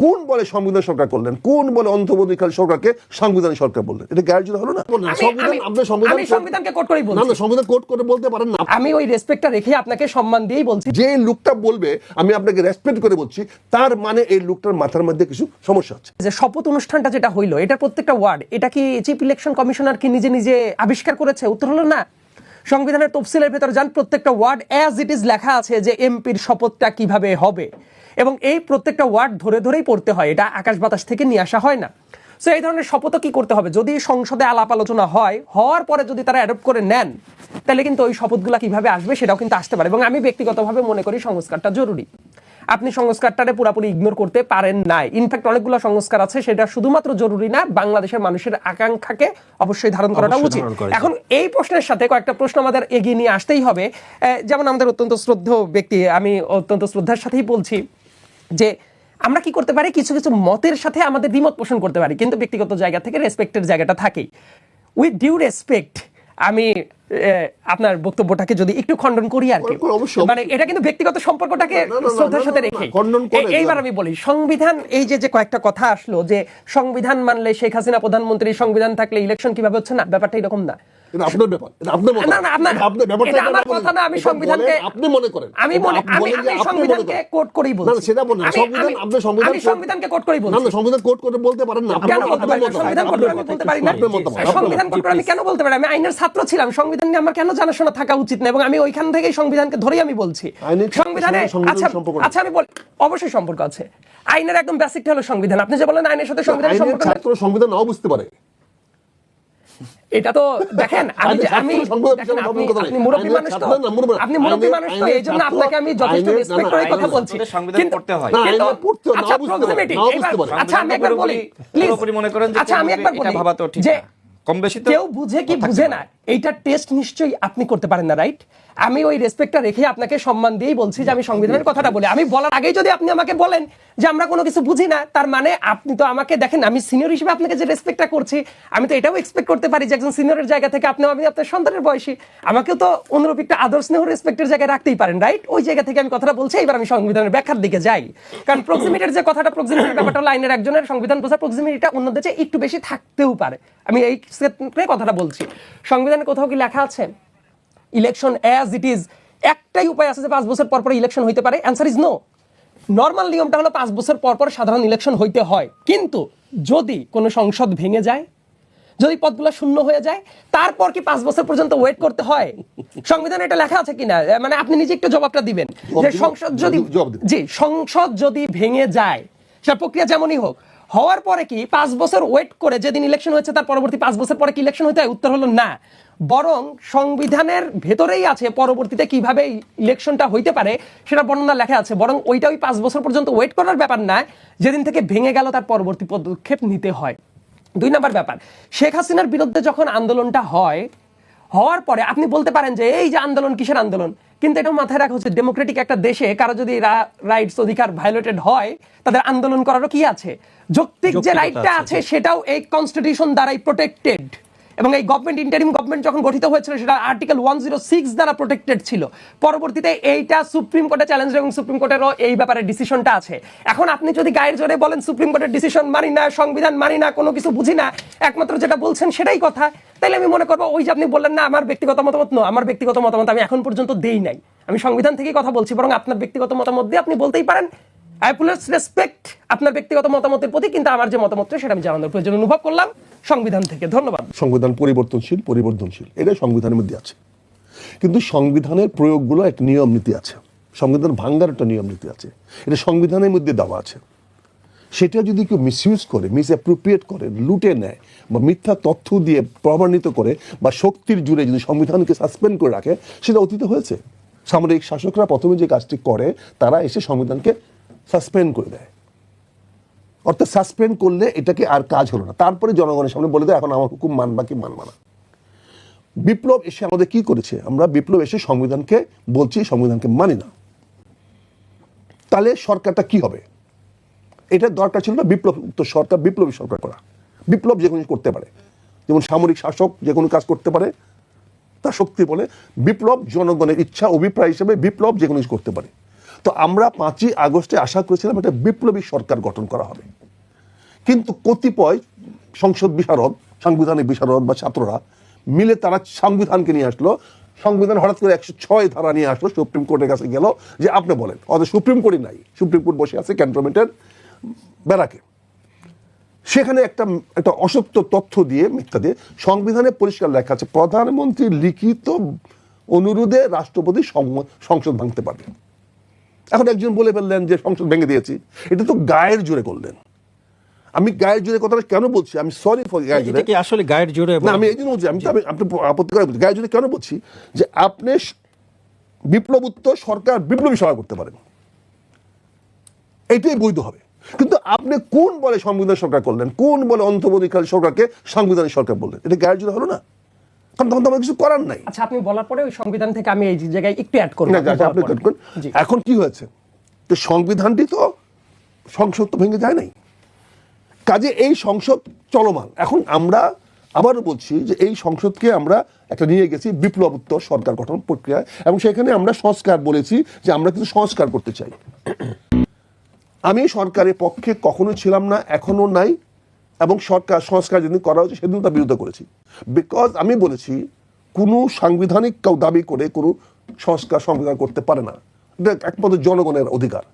কোন বলে সংবিধান সরকার করলেন, কোন বলে অন্তর্বর্তীকালীন সরকারকে সাংবিধানিক সরকার বললেন? এটা গ্যারান্টি হলো না। আমি সংবিধানকে কোট করেই বলছি। না, সংবিধান কোট করে বলতে পারেন না। আমি ওই রেসপেক্টটা রেখে আপনাকে সম্মান দিয়েই বলছি। যে লোকটা বলবে আমি আপনাকে রেসপেক্ট করে বলছি, তার মানে এই লোকটার মাথার মধ্যে কিছু সমস্যা আছে। যে শপথ অনুষ্ঠানটা যেটা হইলো, এটার প্রত্যেকটা ওয়ার্ড, এটা কি চিফ ইলেকশন কমিশনার কি নিজে নিজে আবিষ্কার করেছে? উত্তর হলো না। সংবিধানের তফসিলের ভেতরে যান, প্রত্যেকটা ওয়ার্ড অ্যাজ ইট ইজ লেখা আছে যে এমপির শপথটা কিভাবে হবে, এবং এই প্রত্যেকটা ওয়ার্ড ধরে ধরেই পড়তে হয়। এটা আকাশ বাতাস থেকে নিয়ে আসা হয় না। সো এই ধরনের শপথও কি করতে হবে, যদি সংসদে আলাপ আলোচনা হওয়ার পরে যদি তারা অ্যাডপ্ট করে নেন, তাহলে কিন্তু ওই শপথগুলা কিভাবে আসবে সেটাও কিন্তু আসতে পারে। এবং আমি ব্যক্তিগতভাবে মনে করি সংস্কারটা জরুরি। আপনি সংস্কারটারে পুরোপুরি ইগনোর করতে পারেন না। ইনফ্যাক্ট অনেকগুলো সংস্কার আছে, সেটা শুধুমাত্র জরুরি না, বাংলাদেশের মানুষের আকাঙ্ক্ষাকে অবশ্যই ধারণ করাটা উচিত। এখন এই প্রশ্নের সাথে কয়েকটা প্রশ্ন আমাদের এগিয়ে নিয়ে আসতেই হবে। যেমন আমাদের অত্যন্ত শ্রদ্ধেয় ব্যক্তি, আমি অত্যন্ত শ্রদ্ধার সাথেই বলছি যে আমরা কি করতে পারি, কিছু কিছু মতের সাথে আমাদের দ্বিমত পোষণ করতে পারি, কিন্তু ব্যক্তিগত জায়গা থেকে রেসপেক্টের জায়গাটা থাকেই। উইথ ডিউ রেসপেক্ট আমি আপনার বক্তব্যটাকে যদি একটু খণ্ডন করি আর কি, মানে এটা কিন্তু ব্যক্তিগত সম্পর্কটাকে শ্রদ্ধার সাথে রেখে এইবার আমি বলি, সংবিধান এই যে কয়েকটা কথা আসলো যে সংবিধান মানলে শেখ হাসিনা প্রধানমন্ত্রী, সংবিধান থাকলে ইলেকশন কিভাবে হচ্ছে না, ব্যাপারটা এরকম না। আইনের ছাত্র ছিলাম, সংবিধান নিয়ে আমার কেন জানাশোনা থাকা উচিত না, এবং আমি ওইখান থেকে সংবিধানকে ধরেই আমি বলছি সংবিধানে আচ্ছা আমি বলি অবশ্যই সম্পর্ক আছে। আইনের একদম বেসিকটা হলো সংবিধান। আপনি যে বলেন আইনের সাথে সংবিধানের সম্পর্ক, সংবিধান নাও বুঝতে পারে, এটা তো দেখেন আপনি মুরব্বী মানুষ তো, আপনি মুরব্বী মানুষ তো, এই জন্য আপনাকে আমি যথেষ্ট রেসপেক্ট করে কথা বলছি। আচ্ছা আমি একবার বলি প্লিজ, আচ্ছা আমি একবার বলি যে কেউ বুঝে কি বুঝে না, এইটা টেস্ট নিশ্চয়ই আপনি করতে পারেন না, রাইট? আমি ওই রেসপেক্টটা রেখে আপনাকে সম্মান দিয়েই বলছি যে আমি সংবিধানের কথাটা বলি। আমি বলার আগেই যদি আপনি আমাকে বলেন যে আমরা কোনো কিছু বুঝি না, তার মানে আপনি তো আমাকে দেখেন, আমি সিনিয়র হিসেবে আপনাকে যে রেসপেক্টটা করছি, আমি তো এটাও এক্সপেক্ট করতে পারি যে একজন সিনিয়রের জায়গা থেকে আপনি, আমি আপনার সন্তানের বয়সী, আমাকেও তো অনুরূপ একটা আদর স্নেহ রেসপেক্টের জায়গায় রাখতেই পারেন, রাইট? ওই জায়গা থেকে আমি কথাটা বলছি। এবার আমি সংবিধানের ব্যাখ্যার দিকে যাই, কারণ প্রক্সিমিটির যে কথাটা, প্রক্সিমিটির ব্যাপারটা হলো আইনের একজনের সংবিধান বোঝা প্রক্সিমিটিটা অন্যদের চেয়ে একটু বেশি থাকতেও পারে। আমি এই কথাটা বলছি। সংবিধানে কোথাও কি লেখা আছে ইলেকশন অ্যাজ ইট ইজ একটাই উপায় আছে যে 5 বছর পর পর ইলেকশন হইতে পারে? Answer is no. নর্মাল নিয়মটা হলো 5 বছর পর পর সাধারণ ইলেকশন হইতে হয়, কিন্তু যদি কোনো সংসদ ভেঙে যায়, যদি পদগুলো শূন্য হয়ে যায়, তারপর কি 5 বছর পর্যন্ত ওয়েট করতে হয়? সংবিধানে এটা লেখা আছে কিনা, মানে আপনি নিজে একটু জবাবটা দিবেন যে সংসদ যদি ভেঙে যায়, সেটা প্রক্রিয়া যেমনই হোক, হওয়ার পরে কি 5 বছর ওয়েট করে যেদিন ইলেকশন হয়েছে তার পরবর্তী 5 বছর পরে কি ইলেকশন হতে হয়? উত্তর হলো না। বরং সংবিধানের ভেতরেই আছে পরবর্তীতে কিভাবে ইলেকশনটা হইতে পারে সেটা বর্ণনা লেখা আছে। বরং ওইটা ওই 5 বছর পর্যন্ত ওয়েট করার ব্যাপার না, যেদিন থেকে ভেঙে গেল তার পরবর্তী পদক্ষেপ নিতে হয়। 2 নম্বর ব্যাপার, শেখ হাসিনার বিরুদ্ধে যখন আন্দোলনটা হওয়ার পরে আপনি বলতে পারেন যে এই যে আন্দোলন, কিসের আন্দোলন? কিন্তু এটা মাথায় রাখা হচ্ছে, ডেমোক্রেটিক একটা দেশে কারো যদি রাইটস, অধিকার ভায়োলেটেড হয়, তাদের আন্দোলন করারও কি আছে, যৌক্তিক যে রাইটটা আছে, সেটাও এই কনস্টিটিউশন দ্বারাই প্রোটেক্টেড। এবং এই গভর্নমেন্ট, ইন্টারিম গভর্নমেন্ট যখন গঠিত হয়েছিল, সেটা আর্টিকেল 106 দ্বারা প্রোটেক্টেড ছিল। পরবর্তীতে এইটা সুপ্রিম কোর্টে চ্যালেঞ্জ, এবং সুপ্রিম কোর্টেরও এই ব্যাপারে ডিসিশনটা আছে। এখন আপনি যদি গায়ের জোরে বলেন সুপ্রিম কোর্টের ডিসিশন মানি না, সংবিধান মানি না, কোনো কিছু বুঝি না, একমাত্র যেটা বলছেন সেটাই কথা, তাহলে আমি মনে করবো ওই যে আপনি বললেন না আমার ব্যক্তিগত মতামত, আমার ব্যক্তিগত মতামত আমি এখন পর্যন্ত দেই নাই, আমি সংবিধান থেকেই কথা বলছি। বরং আপনার ব্যক্তিগত মতামত দিয়ে আপনি বলতেই পারেন, আই ফুলি রেসপেক্ট আপনার ব্যক্তিগত মতামতের প্রতি, কিন্তু আমার যে মতামত সেটা আমি জানানোর প্রয়োজন অনুভব করলাম সংবিধান থেকে। ধন্যবাদ। সংবিধান পরিবর্তনশীল, এটা সংবিধানের মধ্যে আছে, কিন্তু সংবিধানের প্রয়োগগুলো একটা নিয়ম নীতি আছে, সংবিধান ভাঙার একটা নিয়ম নীতি আছে, এটা সংবিধানের মধ্যে দেওয়া আছে। সেটা যদি কেউ মিসইউজ করে, মিসঅ্যাপ্রোপ্রিয়েট করে, লুটে নেয়, বা মিথ্যা তথ্য দিয়ে প্রমাণিত করে, বা শক্তির জুড়ে যদি সংবিধানকে সাসপেন্ড করে রাখে, সেটা অতীতে হয়েছে। সামরিক শাসকরা প্রথমে যে কাজটি করে, তারা এসে সংবিধানকে সাসপেন্ড করে দেয়, অর্থাৎ সাসপেন্ড করলে এটাকে আর কাজ হলো না, তারপরে জনগণের সামনে বলে দেয় এখন আমার হুকুম মানবা কি মানবা না। বিপ্লব এসে আমাদের কি করেছে, আমরা বিপ্লব এসে সংবিধানকে বলছি সংবিধানকে মানি না, তাহলে সরকারটা কি হবে? এটা দরকার ছিল না বিপ্লব সরকার, বিপ্লবী সরকার করা। বিপ্লব যে কোনো করতে পারে, যেমন সামরিক শাসক যে কোনো কাজ করতে পারে, তার শক্তি বলে বিপ্লব জনগণের ইচ্ছা অভিপ্রায় হিসেবে বিপ্লব যে কোনো করতে পারে। তো আমরা 5ই আগস্টে আশা করেছিলাম একটা বিপ্লবী সরকার গঠন করা হবে, কিন্তু কতিপয় সংসদ বিশারদ, সাংবিধানিক বিশারদ বা ছাত্ররা মিলে তারা সংবিধানকে নিয়ে আসলো। সংবিধান হঠাৎ করে 106 ধারা নিয়ে আসলো, সুপ্রিম কোর্টের কাছে গেল যে আপনি বলেন। অথচ সুপ্রিম কোর্টই নাই, সুপ্রিম কোর্ট বসে আছে ক্যান্টনমেন্টের ব্যারাকে। সেখানে একটা অসত্য তথ্য দিয়ে, মিথ্যা দিয়ে, সংবিধানে পরিষ্কার লেখা আছে প্রধানমন্ত্রীর লিখিত অনুরোধে রাষ্ট্রপতি সংসদ ভাঙতে পারবে। এখন একজন বলে ফেললেন যে সংসদ ভেঙে দিয়েছি, এটা তো গায়ের জোরে করলেন। আমি গায়ের জোরে কথাটা কেন বলছি, আমি সরি ফর গায়ের জোরে, কি আসলে গায়ের জোরে না আমি এই জন্য বলছি, আপনি আপত্তি করে বলছি গায়ের জোরে কেন বলছি, যে আপনি বিপ্লবোত্তর সরকার বিপ্লবী সরকার করতে পারেন, এটাই বৈধ হবে। কিন্তু আপনি কোন বলে সংবিধান সরকার করলেন, কোন বলে অন্তর্বর্তীকালীন সরকারকে সাংবিধানিক সরকার বললেন? এটা গায়ের জোরে হলো না? কারণ তখন তো আমার কিছু করার নাই। আচ্ছা, আপনি বলার পরে ওই সংবিধান থেকে আমি এই জায়গায় একটু অ্যাড করব। এখন কি হয়েছে, তো সংবিধানটি তো সংসদ তো ভেঙে যায় নাই, কাজে এই সংসদ চলমান। এখন আমরা আবারও বলছি যে এই সংসদকে আমরা একটা নিয়ে গেছি বিপ্লবোত্তর সরকার গঠন প্রক্রিয়ায়, এবং সেখানে আমরা সংস্কার বলেছি যে আমরা কিন্তু সংস্কার করতে চাই। আমি সরকারের পক্ষে কখনো ছিলাম না, এখনো নাই, এবং সরকার সংস্কার যেদিন করা হয়েছে সেদিন তার বিরোধিতা করেছি। বিকজ আমি বলেছি কোনো সাংবিধানিক কেউ দাবি করে কোনো সংবিধান করতে পারে না, এটা একমাত্র জনগণের অধিকার।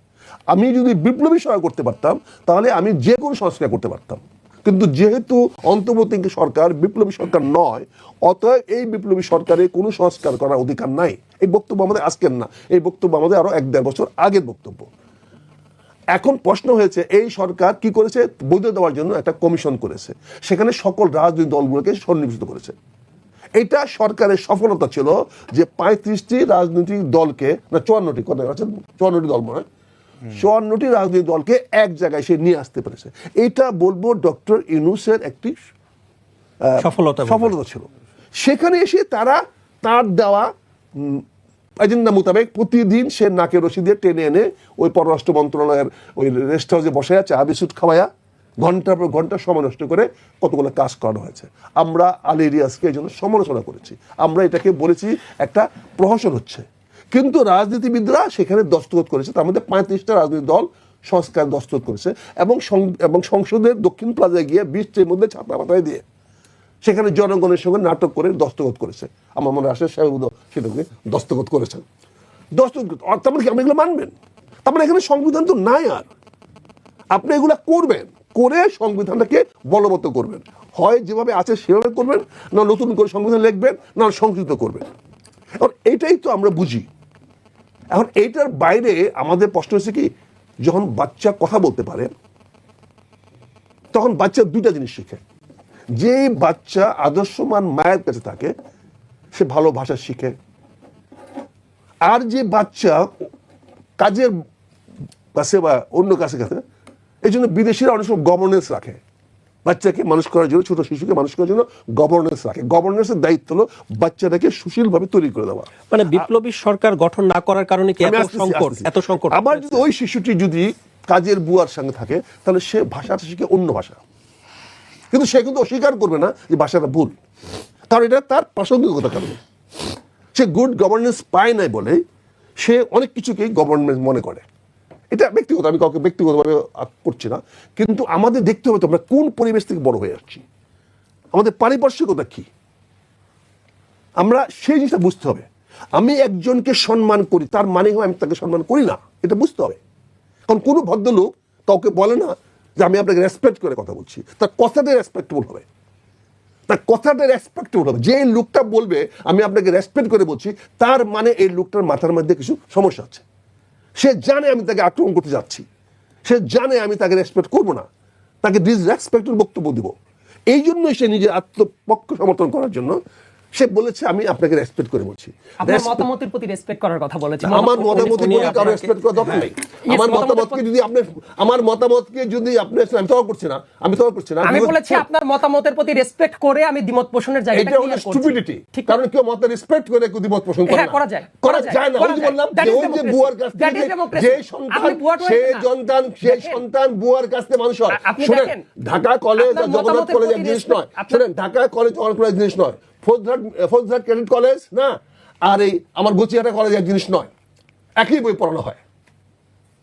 আমি যদি বিপ্লবী সরকার করতে পারতাম তাহলে আমি যে কোনো সংস্কার করতে পারতাম, কিন্তু যেহেতু অন্তর্বর্তী সরকার বিপ্লবী সরকার নয়, অতএব এই বিপ্লবী সরকারের কোনো সংস্কার করার অধিকার নাই। এই বক্তব্য আমাদের আজকের না, এই বক্তব্য আমাদের আরো 1-1.5 বছর আগের বক্তব্য। এখন প্রশ্ন হয়েছে এই সরকার কি করেছে, বৈধ দেওয়ার জন্য একটা কমিশন করেছে, সেখানে সকল রাজনৈতিক দলগুলোকে সন্নিবেশিত করেছে। এটা সরকারের সফলতা ছিল যে 35টি রাজনৈতিক দলকে, না 54টি, কথা আছে 54টি দল মনে হয়, 54টি রাজনৈতিক দলকে এক জায়গায় সে নিয়ে আসতে পেরেছে। এটা বলবো ডক্টর ইউনূসের একটি সফলতা ছিল। সেখানে এসে তারা তার দেওয়া এজেন্ডা মোতাবেক প্রতিদিন সে নাকে রশি দিয়ে টেনে এনে ওই পররাষ্ট্র মন্ত্রণালয়ের ওই রেস্ট হাউসে বসে আছে বিস্কুট খাওয়ায়া ঘন্টার পর ঘন্টা সময় নষ্ট করে কতগুলো কাজ করানো হয়েছে। আমরা আলী রিয়াজকে এই জন্য সমালোচনা করেছি, আমরা এটাকে বলেছি একটা প্রহসন হচ্ছে, কিন্তু রাজনীতিবিদরা সেখানে দস্তখত করেছে। তার মধ্যে 35টা রাজনৈতিক দল সংস্কার দস্তখত করেছে, এবং সংসদের দক্ষিণ প্লাজায় গিয়ে 20টির মধ্যে ছাপা পাতায় দিয়ে সেখানে জনগণের সঙ্গে নাটক করে দস্তখত করেছে। আমার মনে আসে সেটাকে দস্তখত করেছেন। তার মানে কি আপনি এগুলো মানবেন? তার মানে এখানে সংবিধান তো নাই, আর আপনি এগুলা করবেন, করে সংবিধানটাকে বলবৎ করবেন, হয় যেভাবে আছে সেভাবে করবেন, না নতুন করে সংবিধান লিখবেন, না সংশোধিত করবেন। এখন এইটাই তো আমরা বুঝি। এখন এইটার বাইরে আমাদের প্রশ্ন হচ্ছে কি, যখন বাচ্চা কথা বলতে পারে তখন বাচ্চা দুইটা জিনিস শিখে। যে বাচ্চা আদর্শমান মায়ের কাছে থাকে সে ভালো ভাষা শিখে, আর যে বাচ্চা কাজের কাছে বা অন্য কাছে কাছে, এই জন্য বিদেশিরা অনেক সময় গভর্নেন্স রাখে, বাচ্চাকে মানুষ করার জন্য, ছোট শিশুকে মানুষ করার জন্য গভর্নেন্স রাখে। গভর্নেন্সের দায়িত্ব হলো বাচ্চাটাকে সুশীলভাবে তৈরি করে দেওয়া। মানে বিপ্লবী সরকার গঠন না করার কারণে কি এত সংকট? আবার যদি ওই শিশুটি যদি কাজের বুয়ার সঙ্গে থাকে তাহলে সে ভাষাটা শিখে অন্য ভাষা, কিন্তু সে কিন্তু অস্বীকার করবে না যে ভাষাটা ভুল, কারণ এটা তার প্রাসঙ্গিকতার কারণে। সে গুড গভর্নেন্স পায় নাই বলে সে অনেক কিছুকেই গভর্নমেন্ট মনে করে। এটা ব্যক্তিগত, আমি কাউকে ব্যক্তিগতভাবে করছি না, কিন্তু আমাদের দেখতে হবে তো আমরা কোন পরিবেশ থেকে বড় হয়ে যাচ্ছি, আমাদের পারিপার্শ্বিকতা কি, আমরা সেই জিনিসটা বুঝতে হবে। আমি একজনকে সম্মান করি তার মানে হয় আমি তাকে সম্মান করি না, এটা বুঝতে হবে। কারণ কোনো ভদ্রলোক কাউকে বলে না যে আমি আপনাকে রেসপেক্ট করে কথা বলছি, তার কথাটা রেসপেক্টেবল হবে, তার কথাটা রেসপেক্টেবল হবে। যে লোকটা বলবে আমি আপনাকে রেসপেক্ট করে বলছি, তার মানে এই লোকটার মাথার মধ্যে কিছু সমস্যা আছে। সে জানে আমি তাকে আক্রমণ করতে যাচ্ছি, সে জানে আমি তাকে রেসপেক্ট করবো না, তাকে ডিসরেসপেক্টের বক্তব্য দিব। এই জন্যই সে নিজের আত্মপক্ষ সমর্থন করার জন্য সে বলেছে আমি আপনাকে রেসপেক্ট করে বলছি। আপনার মতামতের প্রতি রেসপেক্ট করার কথা বলেছেন। আমার মতামতের প্রতি কারো রেসপেক্ট করা দরকার নেই। আমার মতামতকে যদি আপনি আমি তর্ক করছি না, আমি বলেছি আপনার মতামতের প্রতি রেসপেক্ট করে আমি দ্বিমত পোষণের জায়গাটা এটা হলো স্টুপিডিটি। কারণ কেউ মত রেসপেক্ট করে কেউ দ্বিমত পোষণ করে না, করা যায় না। ওই যে বললাম ওই যে বুয়ার কাছ থেকে যে সন্তান বুয়ার কাছ থেকে মানুষ হয়। শুনেন, ঢাকা কলেজ আর জগন্নাথ কলেজ এক জিনিস নয়। শুনেন, ঢাকা কলেজ জগন্নাথ কলেজ জিনিস নয়, ফৌজদার ক্রেডিট কলেজ না, আর এই আমার গচিয়াটা কলেজ এক জিনিস নয়, একই বই পড়ানো হয়।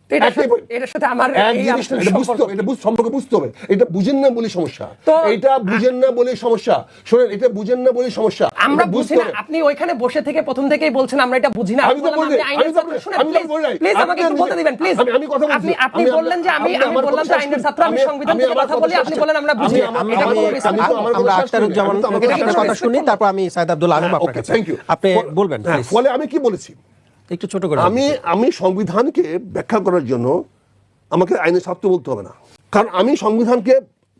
তো এটার সাথে আমার এই আলোচনার সম্পর্ক কি? সম্পর্ক বুঝতে হবে। এটা বুঝেন না বলে সমস্যা, তো- এটা বুঝেন না বলে সমস্যা। শোনেন, এটা বুঝেন না বলে সমস্যা। আমরা এটা বুঝি বুঝতে না। হবে। আপনি ওইখানে বসে থেকে প্রথম থেকেই বলছেন আমরা এটা বুঝি না। আমি তো বলি, আইনের ছাত্র। শুনেন, আমি তো বলি নাই। প্লিজ আমাকে একটু বলতে দিবেন, প্লিজ। আমি কথা বলছি। আপনি বললেন যে আমি বললাম যে আইনের ছাত্র, আমি সংবিধান থেকে কথা বলি, আপনি বলেন আমরা বুঝি না। এটা কোনো reason না। আমরা আখতারুজ্জামান আপনার কথা শুনি, তারপর আমি সাইদ আব্দুল আলম আপনার ওকে, কাছে। Thank you. আপনি বলবেন please। ফলে আমি কি বলেছি, একটু ছোট করে আমি সংবিধানকে ব্যাখ্যা করার জন্য আমাকে আইনের ছাত্র বলতে হবে না, কারণ আমি সংবিধানকে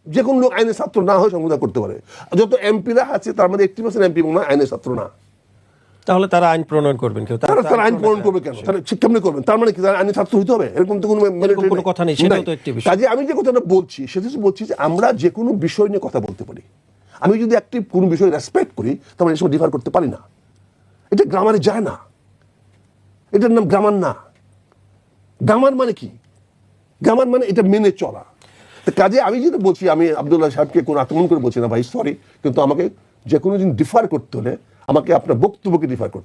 যে কোনো লোক আইনের ছাত্র না হয়ে সংবিধান করতে পারে। যত এমপিরা আছে তার মধ্যে 80% এমপি এবং আইনের ছাত্র না। তাহলে তারা আইন প্রণয়ন করবেন কেউ? তারা আইন প্রণয়ন করবে কেন? তারা কেমনি করবেন? তার মানে কি তারা আইনের ছাত্র হইতে হবে? এরকম তো কোনো কথা নেই, সেটাও তো একটি বিষয়। কাজে আমি যে কথাটা বলছি সেটা হচ্ছে বলছি যে আমরা যে কোনো বিষয় নিয়ে কথা বলতে পারি। আমি যদি একটি কোনো বিষয় রেসপেক্ট করি তখন এই সময় ডিফার করতে পারি না। এটা গ্রামারে যায় না, এটার নাম গ্রামার না। গ্রামার মানে কি? গ্রামার মানে এটা মেনে চলা। তো কাজে আমি যেটা বলছি, আমি আব্দুল্লাহ সাহেবকে কোনো আক্রমণ করে বলছি না, ভাই সরি, কিন্তু আমাকে যে কোনো দিন ডিফার করতে হলে আমাকে আপনার বক্তব্যকে ডিফার করতে